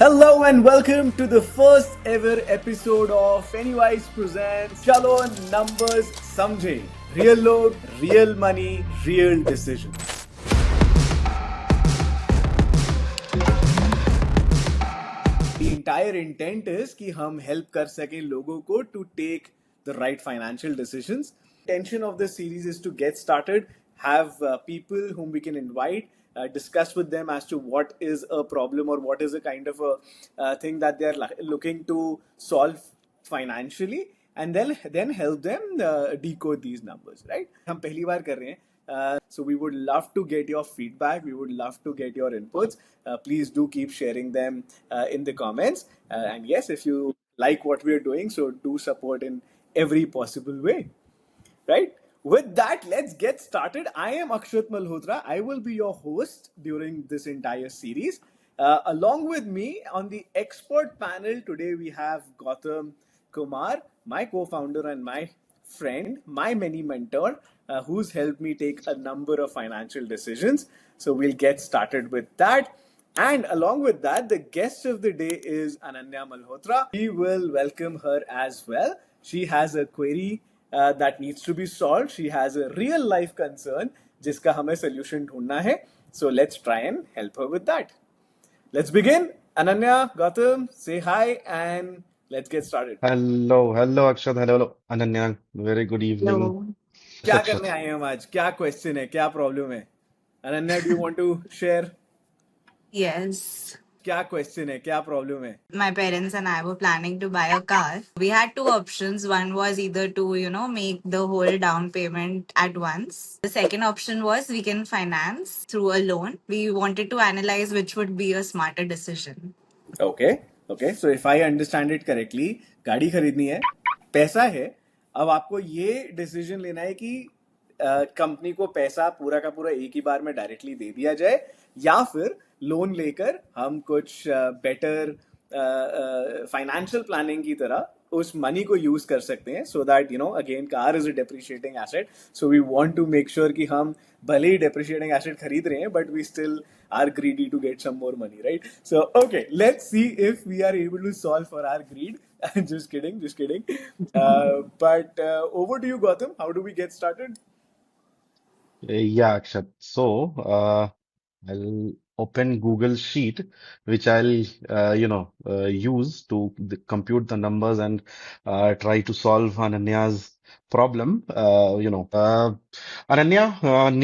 Hello and welcome to the first ever episode of Pennywise presents Chalo Numbers Samjhe. Real log, real money, real decisions. The entire intent is कि हम help कर सकें लोगों को to take the right financial decisions. Intention of this series is to get started, have people whom we can invite, discuss with them as to what is a problem or what is a kind of a thing that they are looking to solve financially, and then help them decode these numbers, right? हम पहली बार कर रहे हैं. So we would love to get your feedback. We would love to get your inputs. Please do keep sharing them in the comments. And yes, if you like what we are doing, so do support in every possible way. Right? With that, let's get started. I am Akshat Malhotra. I will be your host during this entire series. Along with me on the expert panel today, we have Gautam Kumar, my co founder and my friend, my many mentor, who's helped me take a number of financial decisions. So we'll get started with that. And along with that, the guest of the day is Ananya Malhotra. We will welcome her as well. She has a query that needs to be solved. She has a real life concern जिसका हमें solution ढूंढना है. So let's try and help her with that. Let's begin. Ananya, Gautam, say hi and let's get started. Hello, Akshat. Hello, Ananya. Very good evening. Hello. Yes, क्या करने Akshat. आए हैं हम आज? क्या question है? क्या problem है? Ananya, do you want to share? Yes. क्या question है? क्या problem है? My parents and I were planning to buy a car. We had two options. One was either to, make the whole down payment at once. The second option was we can finance through a loan. We wanted to analyze which would be a smarter decision. Okay okay so if I understand it correctly, गाड़ी खरीदनी है, पैसा है. अब आपको ये decision लेना है कि कंपनी को पैसा पूरा का पूरा एक ही बार में डायरेक्टली दे दिया जाए, या फिर लोन लेकर हम कुछ बेटर फाइनेंशियल प्लानिंग की तरह उस मनी को यूज कर सकते हैं. So that again car is a depreciating asset, so we want to make sure कि हम भले ही डेप्रिशिएटिंग एसेट खरीद रहे हैं but we still are greedy to get some more money, right? So, okay, let's see if we are able to solve for our greed. Just kidding, just kidding. But over to you, Gautam. How do we get started? Yeah, Akshat. So, I'll open Google Sheet, which I'll use to compute the numbers and try to solve Ananya's problem. Ananya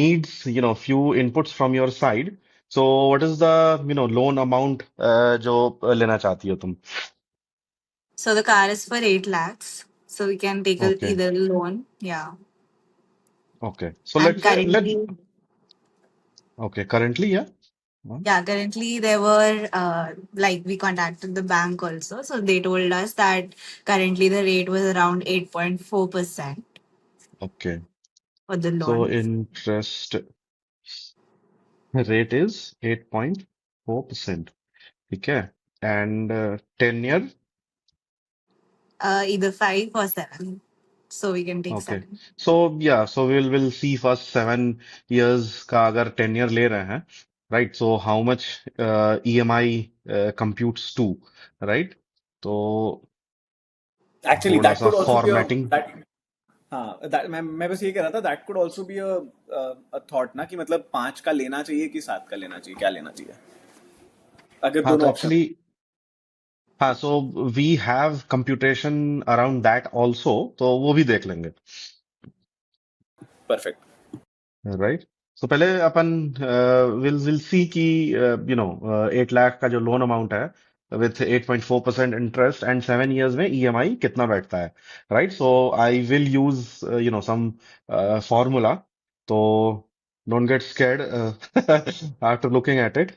needs, few inputs from your side. So, what is the, loan amount जो लेना चाहती हो तुम? So the car is for 8 lakhs. So we can take Okay, either loan. Yeah. okay. So And let's say, currently, yeah. currently there were like we contacted the bank also. So they told us that currently the rate was around 8.4% Okay. for the So loan. interest rate is 8.4%. Okay. And 10 year. Either 5 or 7. So we can take Okay. 7. So yeah, so we'll see first 7 years का अगर 10 year ले रहे हैं, right? So how much EMI computes to, right? तो Actually, थोड़ा that सा could also be a formatting. that. हाँ, मैं बस ये कह रहा था, that could also be a thought ना, कि मतलब 5 का लेना चाहिए कि 7 का लेना चाहिए, क्या लेना चाहिए अगर हाँ तो दोनों ऑप्शन. एक्चुअली हाँ so we have computation around that also, तो वो भी देख लेंगे. परफेक्ट. राइट. सो पहले अपन विल सी कि 8 लाख का जो लोन अमाउंट है विथ 8.4% इंटरेस्ट एंड 7 years में ईएमआई कितना बैठता है. Right. So I will use some formula. तो don't get scared after looking at it.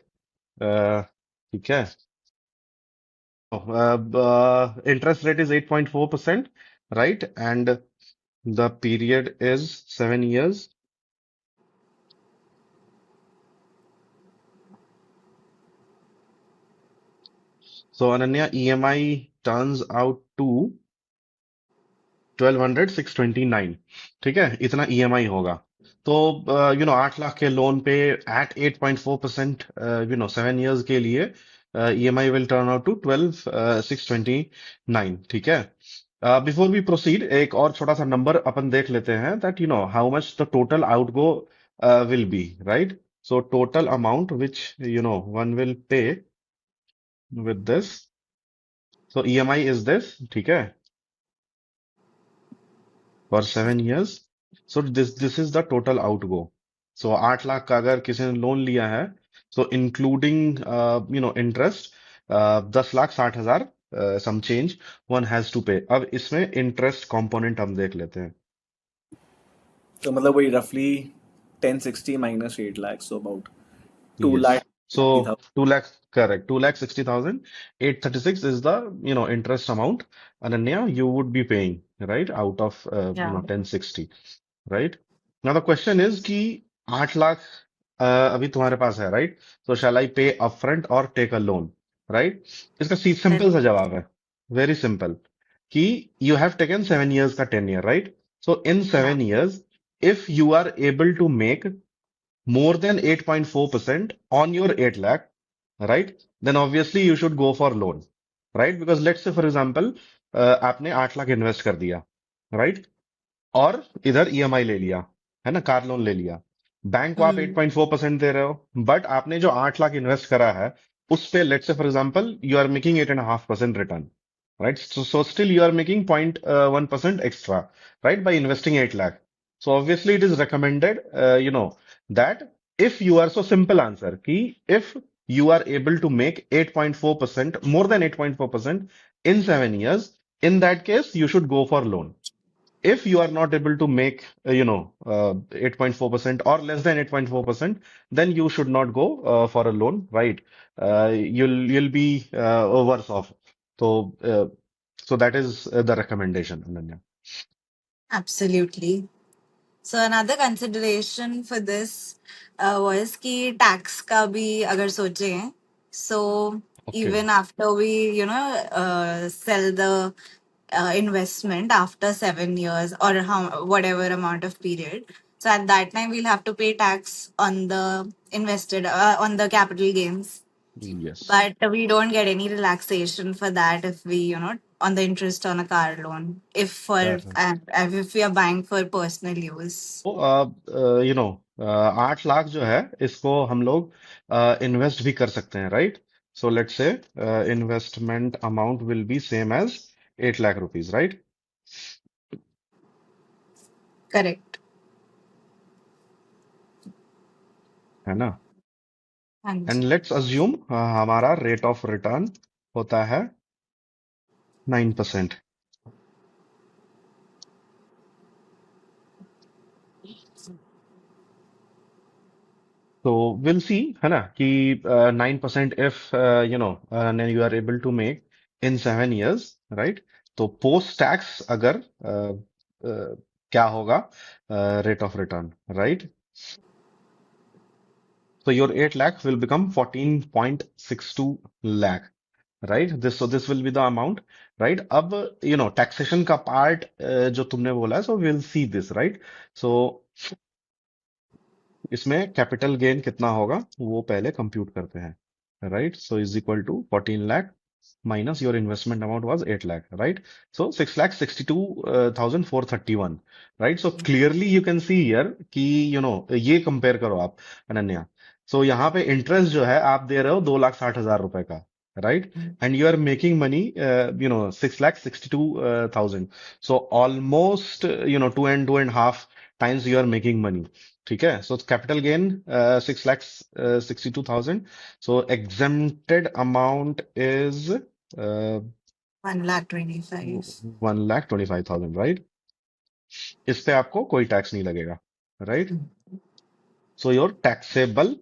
ठीक है. Interest rate is 8.4%. Right. And the period is 7 years. So Ananya, EMI turns out to 1200 629. ठीक है, इतना EMI होगा. तो 8 लाख के लोन पे एट 8.4%, 7 years के लिए EMI will turn out to 12,629. ठीक है. Before we proceed, एक और छोटा सा नंबर अपन देख लेते हैं that you know how much the total outgo will be, right? So total amount which you know one will pay with this. So EMI is this, ठीक है, for 7 years. So this is the total outgo. So 8 lakh का अगर किसी ने loan लिया है, so including you know interest, 10,60,000 some change one has to pay. अब इसमें interest component हम देख लेते हैं. तो मतलब वही roughly 1060 minus 8 lakhs, so about 2 Yes. lakh So 60,000. 2 lakh, correct. 2,60,000. 836 is the, you know, interest amount. Ananya, you would be paying, right? Out of, you Yeah. know, 1060, right? Now the question is कि 8 लाख अभी तुम्हारे पास है, right? So shall I pay upfront or take a loan, right? इसका simple सा जवाब है. Very simple. कि you have taken 7 years का 10 year, right? So in Yeah. 7 years, if you are able to make more than 8.4% on your 8 lakh, right? Then obviously you should go for loan, right? Because let's say for example, आपने 8 lakh invest कर दिया, right? और इधर EMI ले लिया, है ना, car loan ले लिया. बैंक को आप Mm. 8.4% दे रहे हो, बट आपने जो 8 लाख इन्वेस्ट करा है उस पे let's say for example you are making 8.5% return, right? So still you are making 0.1% extra, right, by investing 8 lakh. So obviously it is recommended, you know, that if you are, so simple answer ki if you are able to make 8.4%, more than 8.4% in 7 years, in that case you should go for loan. If you are not able to make, 8.4% or less than 8.4%, then you should not go for a loan, right? You'll be worse off. So, so that is the recommendation, Ananya. Absolutely. So another consideration for this was कि tax का भी अगर सोचें, so Okay. even after we sell the investment after 7 years or how whatever amount of period, so at that time we'll have to pay tax on the invested on the capital gains, Yes. but we don't get any relaxation for that if we on the interest on a car loan if for Correct. if we are buying for personal use. तो 8 लाख जो है इसको हम लोग invest भी कर सकते हैं, right? So let's say investment amount will be same as 8 lakh rupees, right? Correct. है ना? And एंड लेट्स अज्यूम हमारा रेट ऑफ रिटर्न होता है 9%. तो विल सी, है ना, कि 9% if you know you are able to make in 7 years, right? तो पोस्ट टैक्स अगर क्या होगा rate of return, right? So your 8 lakh will become 14.62 lakh, right? This will be the amount, right? अब you know taxation का part जो तुमने बोला है, so we'll see this, right? So इसमें कैपिटल गेन कितना होगा वो पहले कंप्यूट करते हैं, right? So is equal to 14 lakh minus your investment amount was 8 lakh, right? So 6,62,431, right? So clearly you can see here कि यू नो ये कंपेयर करो आप, अनन्या. सो यहाँ पे इंटरेस्ट जो है आप दे रहे हो 2,60,000 रुपए का, right? And you are making money, you know, 6,62,000. So almost you know two and half times you are making money. ठीक है. So capital gain 6,62,000. So exempted amount is 1,25,000. 1,25,000, right? इस पे आपको कोई टैक्स नहीं लगेगा, right? So your taxable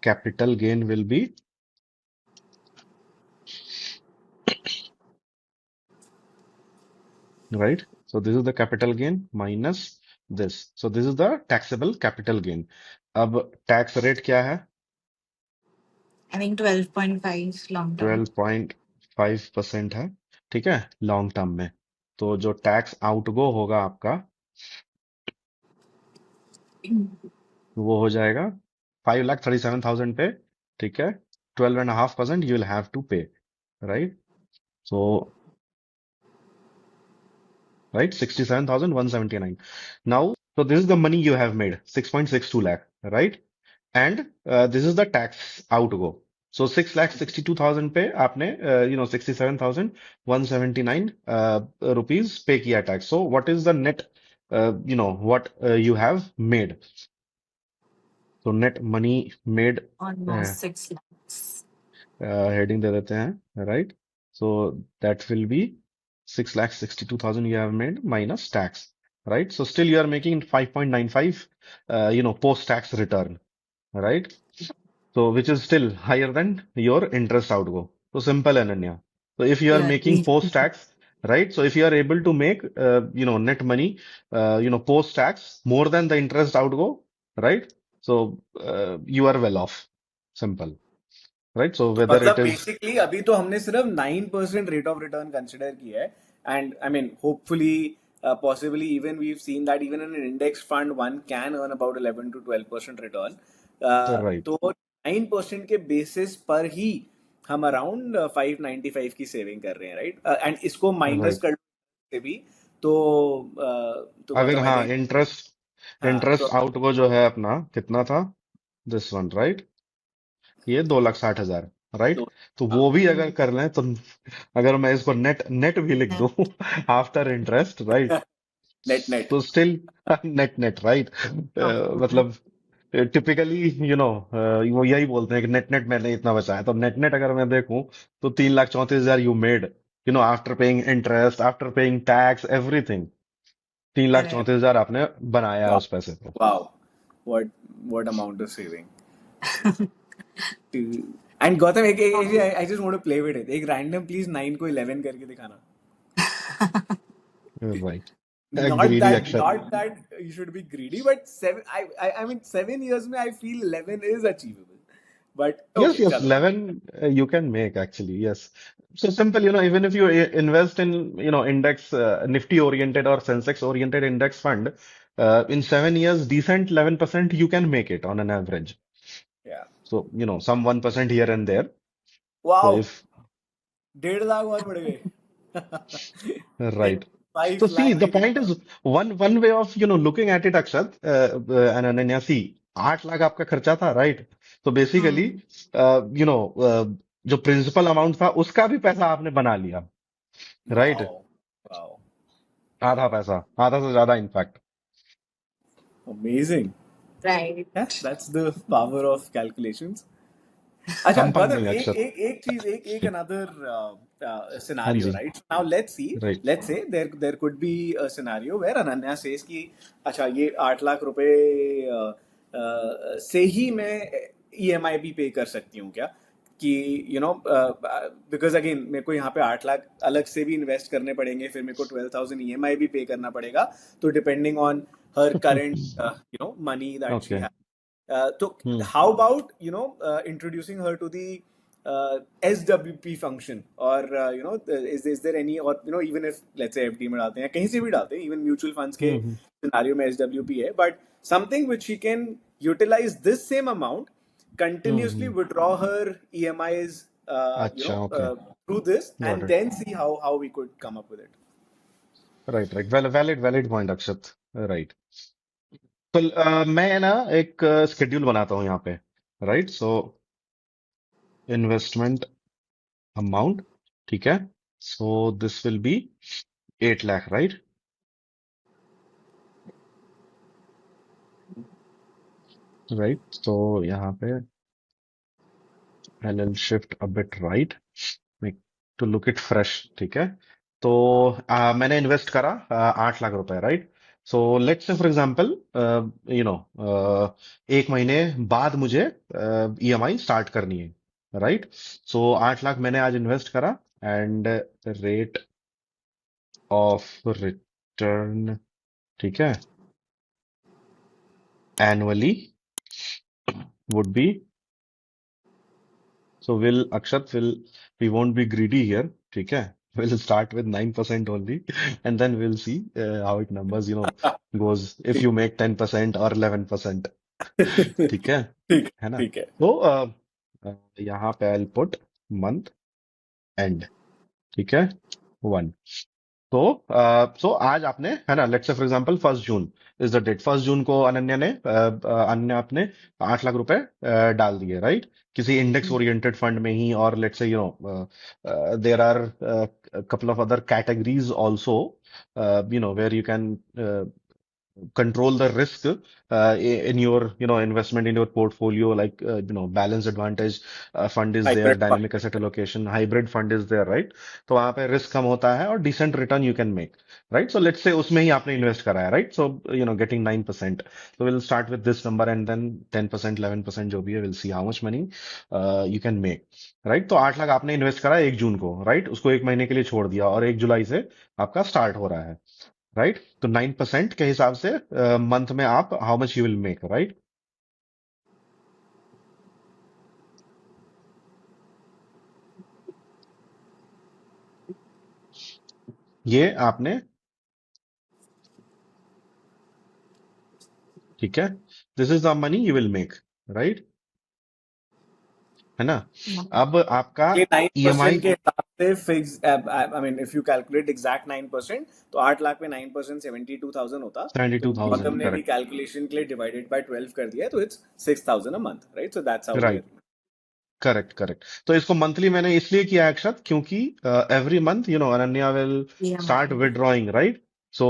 capital gain will be, right? So this is the capital gain minus this. So this is the taxable capital gain. अब tax rate क्या है? I think 12.5 long term. 12.5% है, ठीक है, long term में. तो जो tax outgo होगा आपका वो हो जाएगा 5,37,000 पे ठीक है, 12.5% you will have to pay, right? So, right, 67,179. Now, so this is the money you have made, 6.62 lakh, right? And this is the tax outgo. So 6,62,000 पे आपने 67,179 rupees pay किया tax. So what is the net what you have made? So net money made Almost 6 lakhs. heading दे देते हैं, right? So that will be 6,62,000 you have made minus tax, right? So still you are making 5.95 post tax return, right? So which is still higher than your interest outgo. So simple, Ananya. So if you are Yeah, making post tax, right? So if you are able to make net money post tax more than the interest outgo, right? So you are well off. Simple, right? So तो whether मतलब it is basically अभी तो हमने सिर्फ 9% rate of return consider किया है and I mean hopefully possibly even we seen that even in an index fund one can earn about 11 to 12% return right, तो 9% के बेसिस पर ही हम अराउंड 595 की सेविंग कर रहे हैं राइट एंड इसको माइनस right. कर से भी तो अगर गौतम आई हाँ थिंक इंटरेस्ट हाँ इंटरेस्ट तो आउटगो जो है अपना कितना था, दिस वन, राइट? ये 2,60,000, राइट? तो तो हाँ वो भी अगर कर लें तो अगर मैं इसको नेट नेट भी लिख दूं net. After interest, right? Net net तो स्टिल नेट नेट, राइट? मतलब टिपिकली वो यही बोलते हैं कि नेट नेट मैंने इतना बचाया, तो नेट नेट अगर मैं देखूं तो 3,34,000 you made, after paying interest, after paying tax, everything, तीन लाख Correct. चौंतीस हजार आपने बनाया है वाओ उस पैसे को। Wow what amount of saving and Gautam एक I just want to play with it एक रैंडम प्लीज 9 को 11 करके दिखाना right, not greedy that Akshat. not that you should be greedy but 7 I mean 7 years में I feel 11 is achievable but Yes, okay yes, चलो 11 you can make actually, yes. So simple, even if you invest in, index, Nifty oriented or Sensex oriented index fund, in 7 years, decent 11% you can make it on an average. yeah So, some 1% here and there. So wow if, 1.5 lakh और बढ़ गए right. like So 5 see, lakh the eighty point is one way of looking at it, Akshat, and Ananya, see, 8 lakh आपका खर्चा था, right? तो basically Hmm. जो principal amount था उसका भी पैसा आपने बना लिया, राइट? wow wow आधा पैसा, आधा से ज्यादा in fact. amazing Right. yeah that's the power of calculations अच्छा कंपाउंडिंग गौतम एक अक्षत। एक एक चीज एक अनदर हाँ सिनारियो जी, right now let's see right. Let's say there could be a scenario where Ananya says कि अच्छा ये 8 लाख रुपए से ही मैं ईएमआई भी पे कर सकती हूँ क्या कि बिकॉज अगेन मेरे को यहाँ पे 8 लाख अलग से भी इन्वेस्ट करने पड़ेंगे फिर मेरे को 12,000 ईएमआई भी पे करना पड़ेगा तो depending on her current money that she okay. Has so hmm, how about introducing her to the SWP function or is there any or even if let's say FD में डालते हैं कहीं से भी डालते हैं even mutual funds के हम्म, scenario में SWP है but something which she can utilize this same amount continuously hmm. withdraw her EMIs अच्छा, okay, through this got and it. then see how we could come up with it. Right, right, valid valid point Akshat, right. तो मैं ना एक schedule बनाता हूँ यहाँ पे, right? So investment amount, ठीक है? So this will be 8 lakh, right? Right, तो यहाँ पे I'll shift a bit right, make to look it fresh, ठीक है? तो मैंने इन्वेस्ट करा 8 लाख रुपए, right? So let's say for example एक महीने बाद मुझे ईएमआई स्टार्ट करनी है, राइट? सो 8 लाख मैंने आज इन्वेस्ट करा एंड रेट ऑफ रिटर्न, ठीक है, annually would be, so will Akshat will we won't be greedy here, ठीक है? We'll start with 9% only, and then we'll see how it numbers goes if ठीक you make 10% or 11%, ठीक है? ठीक है ना? ठीक है तो यहाँ पे I'll put month end, ठीक है, 1। तो आज आपने, है ना, let's say for example 1 June is the date. 1 June को अनन्या आपने 8 लाख रुपए डाल दिए, राइट, किसी इंडेक्स ओरिएंटेड फंड में ही। और let's say there are couple of other categories also, where you can control the risk in your investment in your portfolio, like balance advantage fund is there, Hybrid fund. dynamic asset allocation hybrid fund is there, right? तो वहां पे risk कम होता है और decent return you can make, right. So let's say उसमें ही आपने invest करा है, right. So getting 9%, so we'll start with this number and then 10% 11% जो भी है, we'll see how much money you can make, right. तो 8 लाख आपने इन्वेस्ट करा 1 जून को, राइट, उसको 1 महीने के लिए छोड़ दिया और 1 जुलाई से आपका स्टार्ट हो रहा है, राइट। तो 9% के हिसाब से मंथ में आप how much you will make, right. ये आपने, ठीक है, this is the money you will make, right, है ना। अब आपका ये 9% ईएमआई के हिसाब से fix, I mean if you calculate exact 9%, तो 8 लाख पे 9% 72,000 होता। तो 72,000, गौतम ने भी करेक्ट, कैलकुलेशन के लिए डिवाइडेड बाय 12 कर दिया है, तो it's 6,000 a month, right. So that's how we right, are. Correct correct. तो इसको मंथली मैंने इसलिए किया है अक्षत, क्योंकि every month Ananya will start EMI. Withdrawing, right. So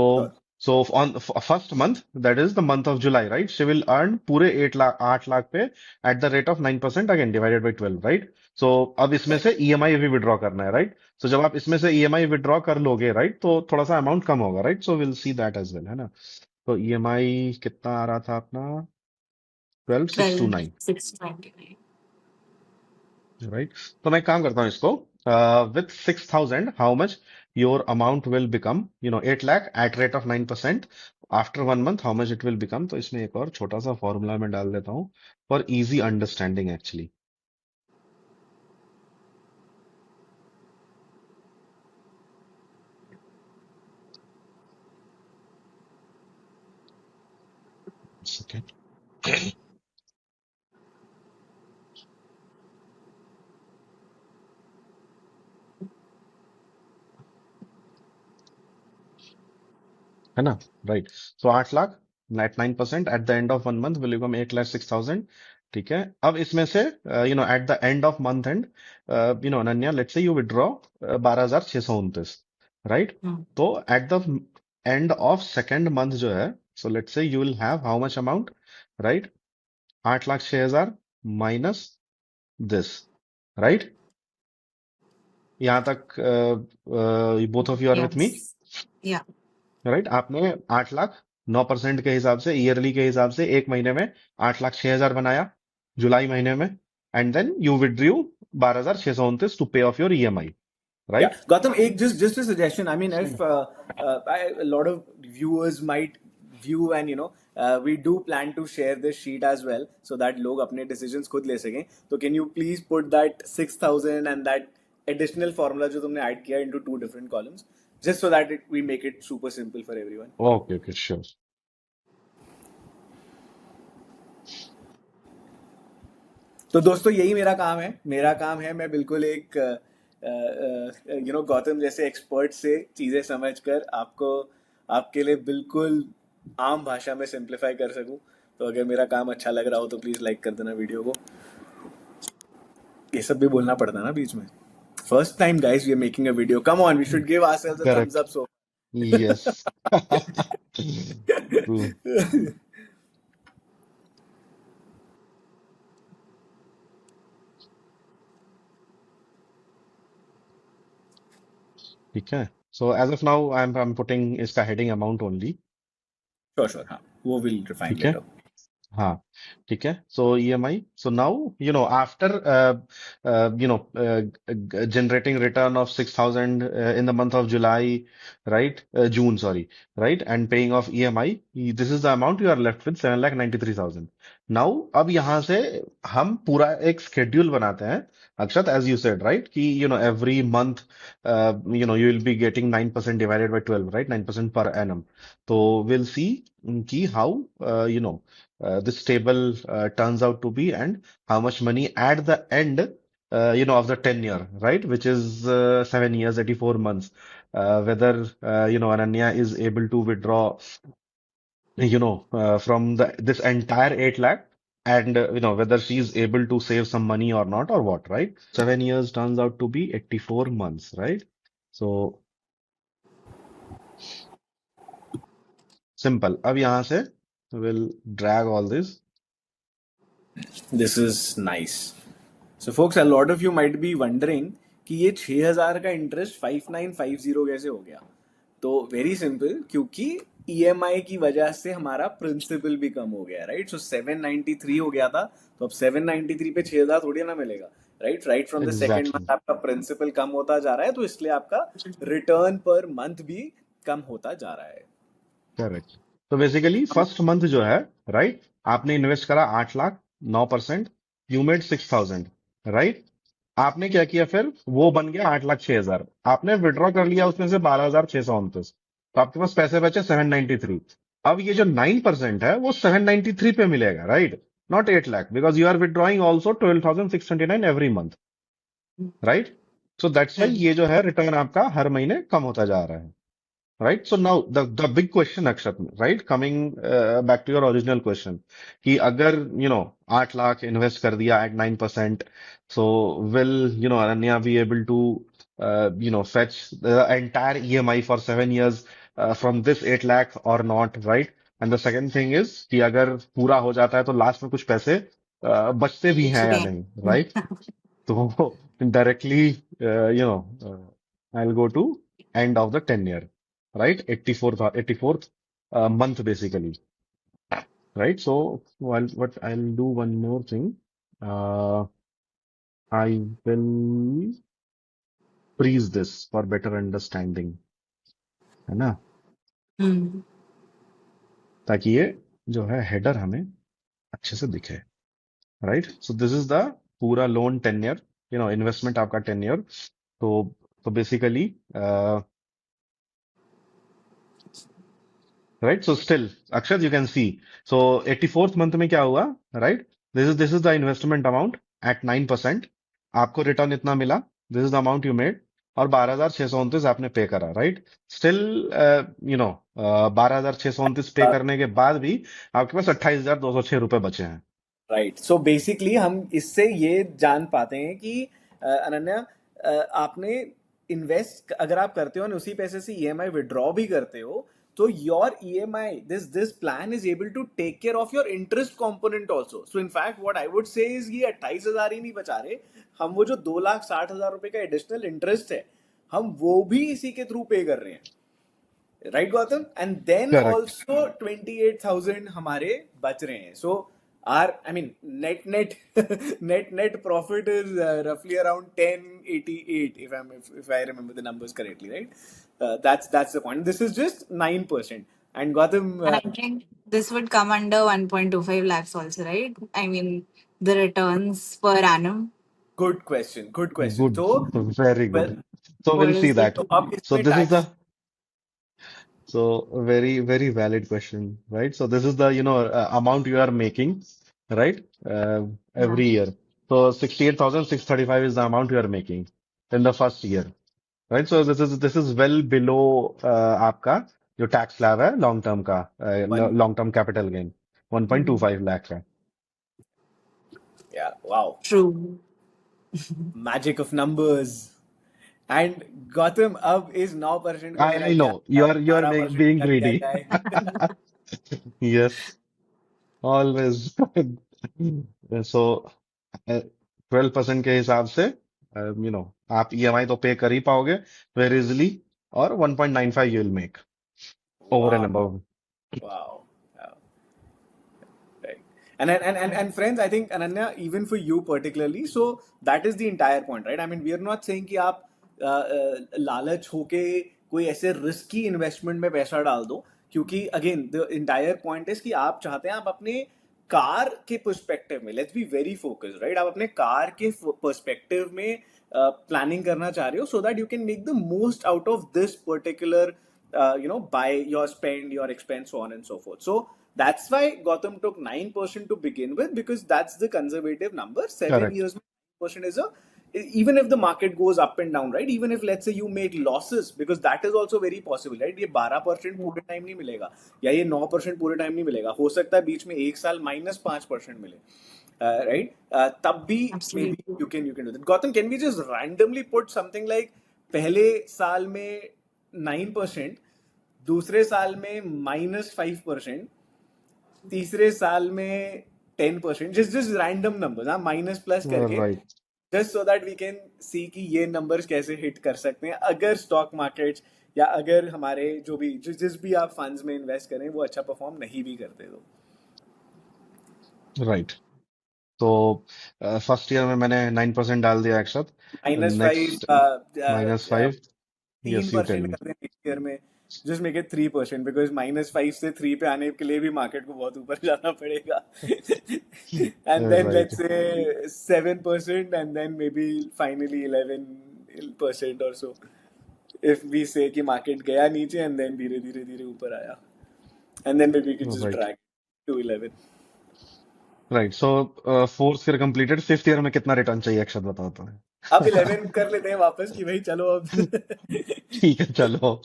so on first month, that is the month of July, right, she will earn पूरे 8 लाख पे at the rate of 9%, again divided by 12, right. So अब इसमें से EMI भी withdraw करना है, right. सो जब आप इसमें से ईएमआई विड्रॉ कर लोगे, राइट, तो थोड़ा सा अमाउंट कम होगा, right. So will see that as well, है ना। तो ईएमआई कितना आ रहा था अपना, 12,629, 12,629. राइट। तो मैं एक काम करता हूँ इसको, with 6,000 how much your amount will become, 8 lakh at rate of 9%, after 1 month how much it will become. तो इसमें एक और छोटा सा फॉर्मूला मैं डाल देता हूँ for easy understanding actually. Second, है ना, right. So 8 lakh at 9% at the end of 1 month will become 8,06,000, ठीक है। अब इसमें से at the end of month end, Ananya, let's say you withdraw 12,629, right. Hmm. तो at the end of second month जो है, so let's say you will have how much amount, right, 8,06,000 minus this, right. यहां तक both of you are with me, Yes. Yeah. Right. आपने 8 लाख 9% के हिसाब से, yearly के हिसाब से, 1 महीने में 8,06,000 बनाया जुलाई महीने में, and then you withdrew 12,629 to pay off your EMI, Yeah, right. Gautam, just a suggestion. I mean, if a lot of viewers might view, and we do plan to share this sheet as well, so that लोग अपने decisions खुद ले सकें. So can you please put that 6,000 and that additional formula जो तुमने add किया into 2 different columns, just so that we make it super simple for everyone. Okay okay, sure. तो दोस्तों यही मेरा काम है, मैं बिल्कुल एक गौतम जैसे एक्सपर्ट से चीज़ें समझकर आपको, आपके लिए बिल्कुल आम भाषा में सिंप्लीफाई कर सकूं। तो अगर मेरा काम अच्छा लग रहा हो तो प्लीज़ लाइक कर देना वीडियो को। ये सब भी बोलना पड़ता है ना बीच में। First time guys we are making a video, come on, we should give ourselves a thumbs correct, up. So yes, true, ठीक है। So as of now I am putting इसका हेडिंग अमाउंट ओनली, श्योर, हाँ, वो will refine ठीक है। Letter. हाँ, ठीक है। So EMI, so now after generating return of 6,000 in the month of July, right, June, sorry, right, and paying off EMI, this is the amount you are left with, 7,93,000। now अब यहाँ से हम पूरा एक schedule बनाते हैं अक्षत, as you said, right, कि every month you will be getting 9% divided by 12, right, 9% per annum। तो we'll see कि how this table turns out to be, and how much money at the end, of the tenure, right? Which is 7 years, 84 months. Whether, Ananya is able to withdraw, from this entire 8 lakh, and, whether she's able to save some money or not, or what, right? 7 years turns out to be 84 months, right? So simple. अब यहाँ से we'll drag all this. This is nice. So folks, a lot of you might be wondering कि ये 6,000 का interest 5,950 कैसे हो गया. तो वेरी सिंपल, क्योंकि ईएमआई की वजह से हमारा प्रिंसिपल भी कम हो गया, राइट. सो 793 हो गया था, तो अब 793 पे 6,000 थोड़ी ना मिलेगा, right from the second Exactly. Month आपका प्रिंसिपल कम होता जा रहा है, तो इसलिए आपका रिटर्न पर मंथ भी कम होता जा रहा है. करेक्ट. तो बेसिकली फर्स्ट मंथ जो है, राइट, आपने इन्वेस्ट करा 8 लाख, 9%, यू मेड 6,000, राइट. आपने क्या किया फिर, वो बन गया 8,06,000. आपने विड्रॉ कर लिया उसमें से 12,629, तो आपके पास पैसे बचे 793. अब ये जो 9% है वो 793 पे मिलेगा, right, not 8 lakh, because you are withdrawing also 12,629 every month, right. So that's why ये जो है रिटर्न आपका हर महीने कम होता जा रहा है. Right. So now the big question, Akshat, right? Coming back to your original question, कि अगर 8 लाख invest कर दिया at 9%, so will Ananya be able to fetch the entire EMI for 7 years from this 8 lakh or not, right? And the second thing is कि अगर पूरा हो जाता है तो लास्ट में कुछ पैसे बचते भी हैं या नहीं, right? So directly, I'll go to end of the tenure, right? 84th month basically, right? So what I'll do one more thing. I will freeze this for better understanding, है ना? Hmm. ताकि ये जो है हेडर हमें अच्छे से दिखे, right? So this is the पूरा लोन tenure, investment आपका tenure. तो basically, right? So still, Akshat, you can see. So 84th month में क्या हुआ, right? This is the investment amount at 9%. आपको रिटर्न इतना मिला. This is the amount you made. और 12,629 आपने पे करा, राइट. स्टिल 12,629 पे करने के बाद भी आपके पास 28,206 रुपए बचे हैं. राइट. सो बेसिकली हम इससे ये जान पाते हैं कि अनन्या, आपने इन्वेस्ट अगर आप करते हो और उसी पैसे से ईएमआई विड्रॉ भी करते हो, तो your EMI, this plan is able to take care of your interest component also. So in fact what I would say is ये 28,000 ही नहीं बचा रहे हम, वो जो 2,60,000 रुपए का एडिशनल इंटरेस्ट है, हम वो भी इसी के थ्रू पे कर रहे हैं, right Gautam. And then correct. Also 28,000 हमारे बच रहे हैं. सो our, I mean, net profit is roughly around 1088, if I remember the numbers correctly, right? That's the point. This is just 9%. And Gautam, And I think this would come under 1.25 lakhs also, right? I mean, the returns per annum. good question. Good. So, Very well, good. So What we'll see is the that. तो अब So इसमें this is the tax. So very, very valid question, right? So this is the, amount you are making, right? yeah. Every year. So 68,635 is the amount you are making in the first year, right? So this is well below आपका जो tax slab है long term का, One, long term capital gain 1.25 lakh का. yeah, wow, True. magic of numbers. And Gautam, अब इस 9% को मिला I के know you are 12% being मिला क्या greedy. जाए. Yes, always. So 12% के हिसाब से आप ईएमआई तो पे कर ही पाओगे वेरी इजिली, और 1.95 you will make over and Wow, above. wow. Right. And friends, I think Ananya, even for you particularly, so that is the entire point, right? I mean, we are not saying कि आप लालच होके कोई ऐसे risky investment में पैसा डाल दो, क्योंकि again the entire point is कि आप चाहते हैं आप अपने कार के पर्सपेक्टिव में, let's be very focused, right, आप अपने कार के पर्सपेक्टिव में प्लानिंग करना चाह रहे हो, so that you can make the most out of this particular, by your spend, your expense, so on and so forth. So That's why Gotham took 9% to begin with, because that's the conservative number. 7 years, Correct. 9% is a, even if the market goes up and down, right? Even if let's say you make losses, because that is also very possible, right? ये 12% पूरे time नहीं मिलेगा, या ये 9% पूरे time नहीं मिलेगा, हो सकता है बीच में एक साल -5% मिले, right? तब भी maybe Absolutely. you can do that. Gotham, can we just randomly put something like पहले साल में 9%, दूसरे साल में -5%, तीसरे साल में 10%, just random numbers, हाँ, माइनस प्लस करके, Right. Just so that we can see कि ये नंबर्स कैसे हिट कर सकते हैं अगर स्टॉक मार्केट्स या अगर हमारे जो भी जिस भी आप फंड्स में इन्वेस्ट करें वो अच्छा परफॉर्म नहीं भी करते तो। Right. तो फर्स्ट ईयर में मैंने 9% डाल दिया अक्षत. -5, नेक्स्ट -5. तीन Yes, you percent tell me. कर दें नेक्स्ट ईयर में, जस्ट मेक इट 3%, बिकॉज -5 से 3 पे आने के लिए भी मार्केट को बहुत ऊपर जाना पड़ेगा, and then Right. Let's say 7%, and then maybe finally 11% और सो, if we say कि मार्केट गया नीचे एंड देन धीरे धीरे धीरे ऊपर आया, and then maybe we can just Right. drag to 11. Right. So fourth year completed. Fifth year में कितना रिटर्न चाहिए अक्षत, बताओ तो. अब 11 कर लेते हैं वापस कि भाई चलो अब ठीक है, चलो.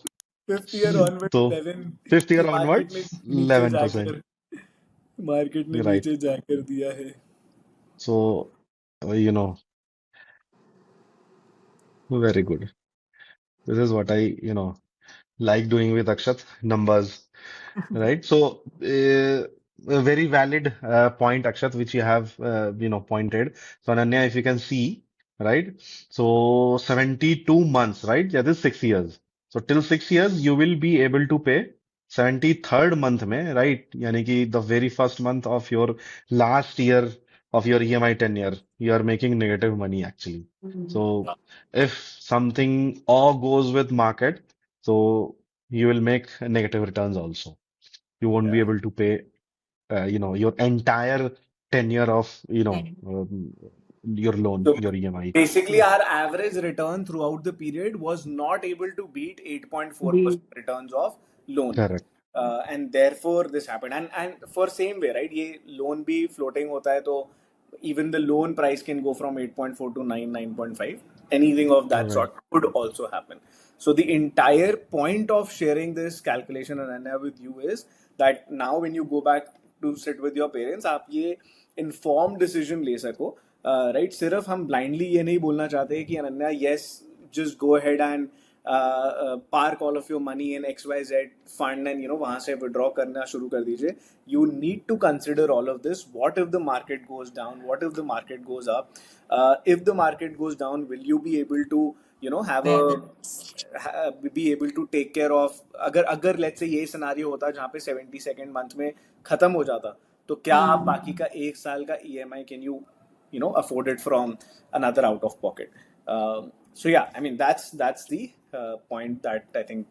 फिफ्थ ईयर ऑनवर्ड तो 11, फिफ्थ कि ईयर मार्केट ने ऑनवर्ड्स नीचे 11%. जाकर, मार्केट ने Right. नीचे जाकर दिया है। So you know, very good. This is what I like doing with Akshat, numbers. Right. So, a very valid point, Akshat, which you have, pointed. So, Ananya, if you can see, right? So, 72 months, right? Yeah, this is 6 years. So, till 6 years, you will be able to pay 73rd month में, right? यानी कि the very first month of your last year of your EMI tenure, you are making negative money actually. So, if something all goes with market, so you will make negative returns also. You won't be Yeah. able to pay, your entire tenure of, your loan, So your EMI. basically, our average return throughout the period was not able to beat 8.4% returns of loan. Correct. And therefore this happened. And for same way, right? ये loan भी floating होता है, तो even the loan price can go from 8.4 to 9.5. Anything of that Right. sort could also happen. So the entire point of sharing this calculation, Ananya, with you is that now when you go back to sit with your parents, आप ये informed decision ले सको, right? सिर्फ हम blindly ये नहीं बोलना चाहते कि Ananya yes just go ahead and park all of your money in XYZ fund and वहां से विड्रॉ करना शुरू कर दीजिए. You need to consider all of this. What if the market goes down, what if the market goes up, if the market goes down, will you be able to have be able to take care of, अगर अगर let's say ये scenario होता जहाँ पे 72nd month में खत्म हो जाता, तो क्या आप बाकी का एक साल का EMI can you afford it from another out of pocket? So yeah, I mean that's the point that I think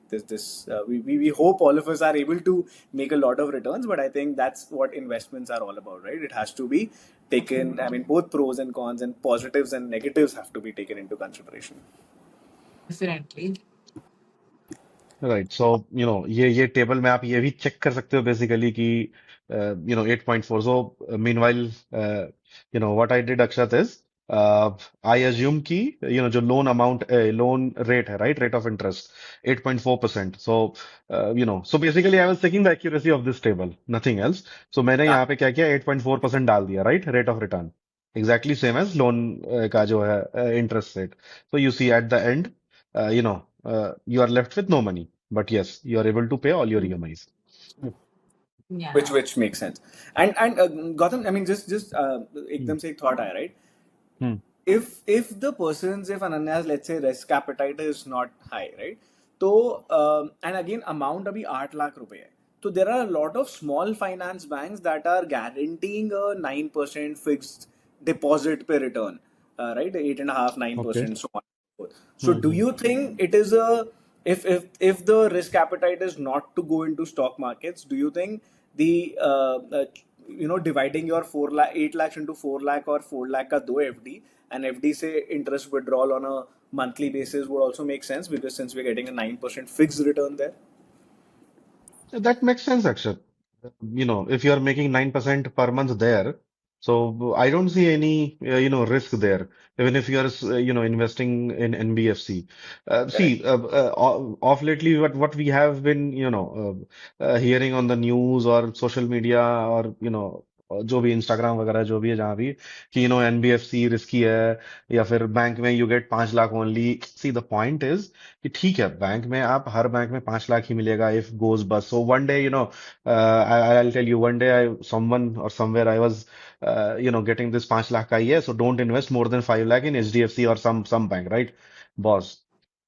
we hope all of us are able to make a lot of returns, but I think that's what investments are all about, right? It has to be taken, I mean, both pros and cons and positives and negatives have to be taken into consideration. Definitely. Right. So ये table में आप ये भी check कर सकते हो basically कि 8.4. So meanwhile what I did Akshat is I assume कि जो लोन अमाउंट, लोन रेट है, right, rate of interest 8.4%. So basically I was checking the accuracy of this table, nothing else. So मैंने हाँ, यहाँ पे क्या किया, 8.4% डाल दिया, right, rate of return exactly same as loan का जो है interest rate. So you see at the end, you are left with no money, but yes, you are able to pay all your EMIs. Yeah. which makes sense. And Gautam, I mean, just Hmm. एकदम से एक thought आया, right? Hmm. If the person's, if Ananya's, let's say, risk appetite is not high, right? तो and again amount अभी 8 लाख रुपए है, तो there are a lot of small finance banks that are guaranteeing a 9% fixed deposit per return, right? 8.5, Okay. 9%, so on and so forth. So Hmm. do you think it is a, if the risk appetite is not to go into stock markets, do you think the dividing your 4 lakh 8 lakhs into 4 lakh or 4 lakh का दो FD, and FD say interest withdrawal on a monthly basis would also make sense, because since we're getting a 9% fixed return there? That makes sense, Akshat. if you're making 9% per month there, so I don't see any, risk there, even if you're, investing in NBFC. Correct. See, off lately, what we have been, hearing on the news or social media or, जो भी Instagram वगैरह जो भी है जहां भी कि NBFC risky है या फिर बैंक में you get 5 lakh only see the point is कि ठीक है बैंक में आप हर बैंक में 5 लाख ही मिलेगा इफ गोज बस so one day I'll tell you one day someone or somewhere I was getting this 5 lakh ka year, so don't invest more than 5 lakh in HDFC or some bank, right? Boss,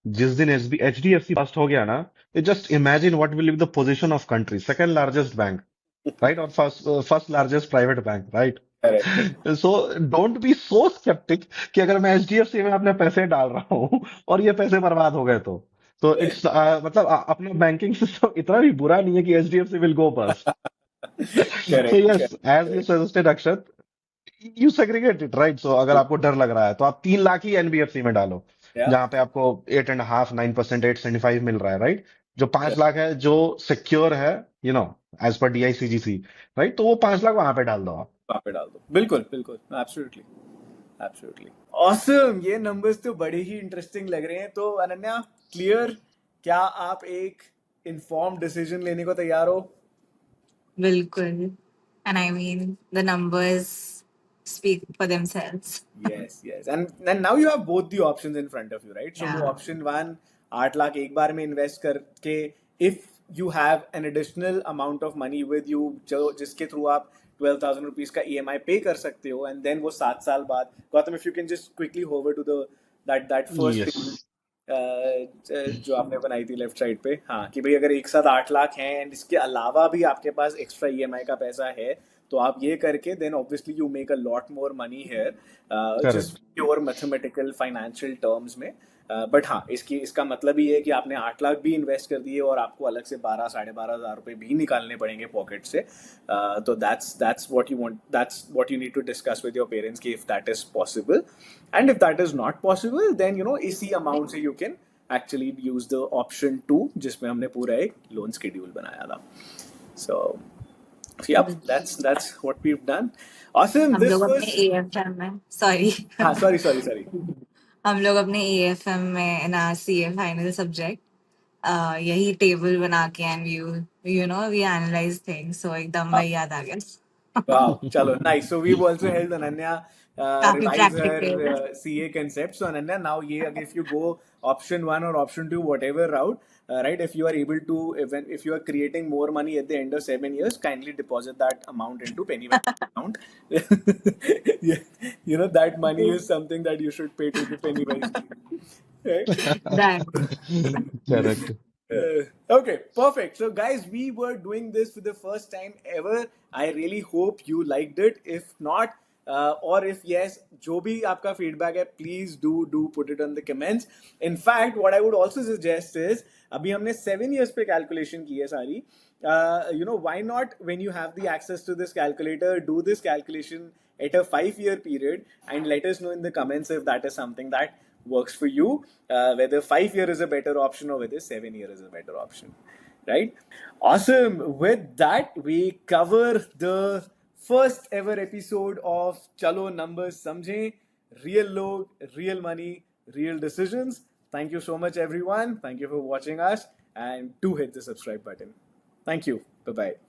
जिस दिन HDFC bust हो गया ना, just imagine what will be the position of country, second largest bank, right? Or first largest private bank, right? Correct. So don't be so skeptic कि अगर मैं HDFC में अपने पैसे डाल रहा हूँ और ये पैसे बर्बाद हो गए तो इट्स मतलब अपना बैंकिंग सिस्टम इतना भी बुरा नहीं है कि HDFC will go bust. So Correct. yes, Correct. as you Correct. suggested, Akshat, you segregate it, right? So अगर आपको डर लग रहा है तो आप 3 लाख ही एनबीएफसी में डालो Yeah. जहां पे आपको 8.5 9% 8.75 मिल रहा है, राइट? जो पांच Correct. लाख है जो सिक्योर है, you know as per DICGC, right? तो वो 5 लाख वहां पे डाल दो आप. वहाँ पे डाल दो, बिल्कुल बिल्कुल, एब्सोल्युटली एब्सोल्युटली ऑसम। ये नंबर्स तो बड़े ही इंटरेस्टिंग लग रहे हैं। तो अनन्या, क्लियर, क्या आप एक इन्फॉर्म डिसीजन लेने को तैयार हो? Bilkul. And I mean, the numbers speak for themselves. Yes, yes. And now you have both the options in front of you, right? So वो Yeah. option वन, 8 लाख एक बार में इन्वेस्ट करके, if you have an additional amount of money with you, जो जिसके through आप 12,000 rupees का EMI पे कर सकते हो, and then वो 7 साल बाद, Gautam, if you can just quickly hover to the that first table, Yes, जो आपने बनाई थी लेफ्ट साइड पे, हाँ, कि भाई अगर एक साथ 8 लाख हैं एंड इसके अलावा भी आपके पास एक्स्ट्रा EMI का पैसा है, तो आप ये करके then obviously you make a lot more money here, just correct. Pure mathematical financial terms में। बट हाँ, इसका मतलब ये है कि आपने 8 लाख भी इन्वेस्ट कर दिए और आपको अलग से 12 साढ़े 12 हज़ार रुपए भी निकालने पड़ेंगे पॉकेट से। तो that's what you want, that's what you need to discuss with your parents कि if that is possible, and if that is not possible then इसी अमाउंट से you can actually use the option 2, जिसमें हमने पूरा एक loan schedule बनाया था। So yep, that's what we've done. Awesome. हम This लोग अपने was, AFM में सॉरी हाँ, sorry. हम लोग अपने AFM में ना CA फाइनल सब्जेक्ट यही टेबल बना के एंड वी एनालाइज थिंग्स, सो एकदम वही याद आ गया। Wow, chalo, nice. So we've also helped Ananya काफी revise प्रैक्टिकल है। her CA concept. So Ananya, now if you go option one or option two, whatever route, right? If you are able to, if you are creating more money at the end of 7 years, kindly deposit that amount into Pennywise account. Yeah, that money is something that you should pay to the Pennywise team, right? Done. Correct. Okay, perfect. So, guys, we were doing this for the first time ever. I really hope you liked it. If not, or if yes, जो भी आपका feedback है, please do put it on the comments. In fact, what I would also suggest is, अभी हमने 7 years पे calculation की है सारी. Why not, when you have the access to this calculator, do this calculation at a 5 year period and let us know in the comments if that is something that works for you, whether 5 year is a better option or whether 7 year is a better option, right? Awesome. With that, we cover the first ever episode of Chalo Numbers Samjhe, real log, real money, real decisions. Thank you so much, everyone. Thank you for watching us, and do hit the subscribe button. Thank you. Bye bye.